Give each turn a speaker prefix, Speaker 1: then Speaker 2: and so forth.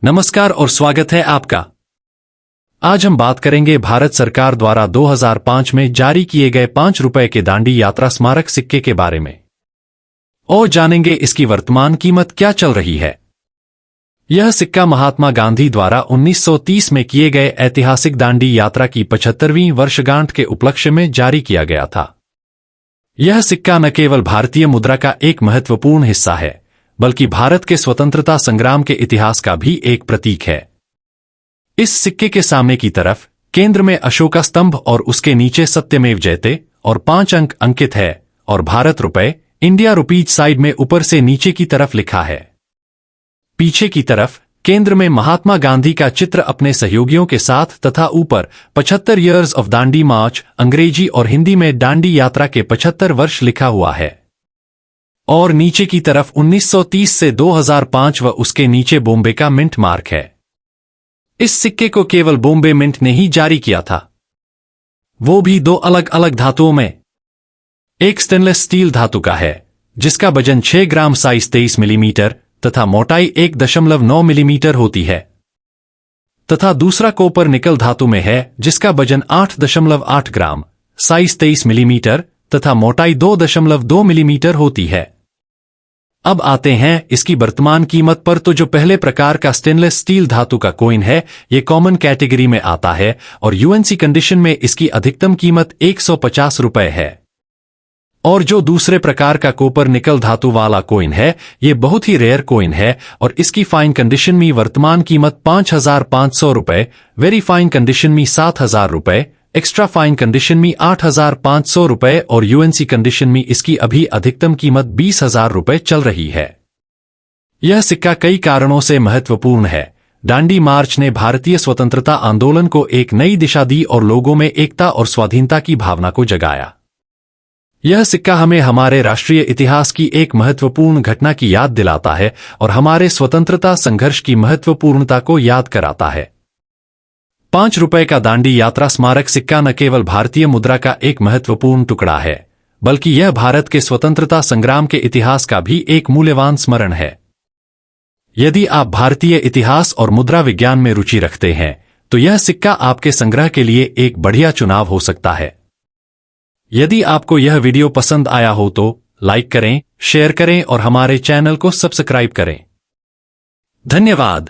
Speaker 1: नमस्कार और स्वागत है आपका। आज हम बात करेंगे भारत सरकार द्वारा 2005 में जारी किए गए 5 रुपए के दांडी यात्रा स्मारक सिक्के के बारे में और जानेंगे इसकी वर्तमान कीमत क्या चल रही है। यह सिक्का महात्मा गांधी द्वारा 1930 में किए गए ऐतिहासिक दांडी यात्रा की 75वीं वर्षगांठ के उपलक्ष्य में जारी किया गया था। यह सिक्का न केवल भारतीय मुद्रा का एक महत्वपूर्ण हिस्सा है, बल्कि भारत के स्वतंत्रता संग्राम के इतिहास का भी एक प्रतीक है। इस सिक्के के सामने की तरफ केंद्र में अशोका स्तंभ और उसके नीचे सत्यमेव जयते और 5 अंक अंकित है और भारत रुपए इंडिया रुपीज साइड में ऊपर से नीचे की तरफ लिखा है। पीछे की तरफ केंद्र में महात्मा गांधी का चित्र अपने सहयोगियों के साथ तथा ऊपर 75 ईयर्स ऑफ दांडी मार्च अंग्रेजी और हिंदी में दांडी यात्रा के 75 वर्ष लिखा हुआ है और नीचे की तरफ 1930 से 2005 व उसके नीचे बॉम्बे का मिंट मार्क है। इस सिक्के को केवल बॉम्बे मिंट ने ही जारी किया था, वो भी 2 अलग अलग धातुओं में। एक स्टेनलेस स्टील धातु का है जिसका वजन 6 ग्राम साइज 23 मिलीमीटर तथा मोटाई 1.9 मिलीमीटर होती है, तथा दूसरा कॉपर निकल धातु में है जिसका वजन 8.8 ग्राम साइज 23 मिलीमीटर तथा मोटाई 2.2 मिलीमीटर होती है। अब आते हैं इसकी वर्तमान कीमत पर। तो जो पहले प्रकार का स्टेनलेस स्टील धातु का कॉइन है ये कॉमन कैटेगरी में आता है और यूएनसी कंडीशन में इसकी अधिकतम कीमत 150 रुपए है। और जो दूसरे प्रकार का कॉपर निकल धातु वाला कॉइन है ये बहुत ही रेयर कॉइन है और इसकी फाइन कंडीशन में वर्तमान कीमत 5,500 रुपए, वेरी फाइन कंडीशन में 7,000 रुपए, एक्स्ट्रा फाइन कंडीशन में 8,500 रुपए और यूएनसी कंडीशन में इसकी अभी अधिकतम कीमत 20,000 रुपए चल रही है। यह सिक्का कई कारणों से महत्वपूर्ण है। दांडी मार्च ने भारतीय स्वतंत्रता आंदोलन को एक नई दिशा दी और लोगों में एकता और स्वाधीनता की भावना को जगाया। यह सिक्का हमें हमारे राष्ट्रीय इतिहास की एक महत्वपूर्ण घटना की याद दिलाता है और हमारे स्वतंत्रता संघर्ष की महत्वपूर्णता को याद कराता है। 5 रुपए का दांडी यात्रा स्मारक सिक्का न केवल भारतीय मुद्रा का एक महत्वपूर्ण टुकड़ा है, बल्कि यह भारत के स्वतंत्रता संग्राम के इतिहास का भी एक मूल्यवान स्मरण है। यदि आप भारतीय इतिहास और मुद्रा विज्ञान में रुचि रखते हैं तो यह सिक्का आपके संग्रह के लिए एक बढ़िया चुनाव हो सकता है। यदि आपको यह वीडियो पसंद आया हो तो लाइक करें, शेयर करें और हमारे चैनल को सब्सक्राइब करें। धन्यवाद।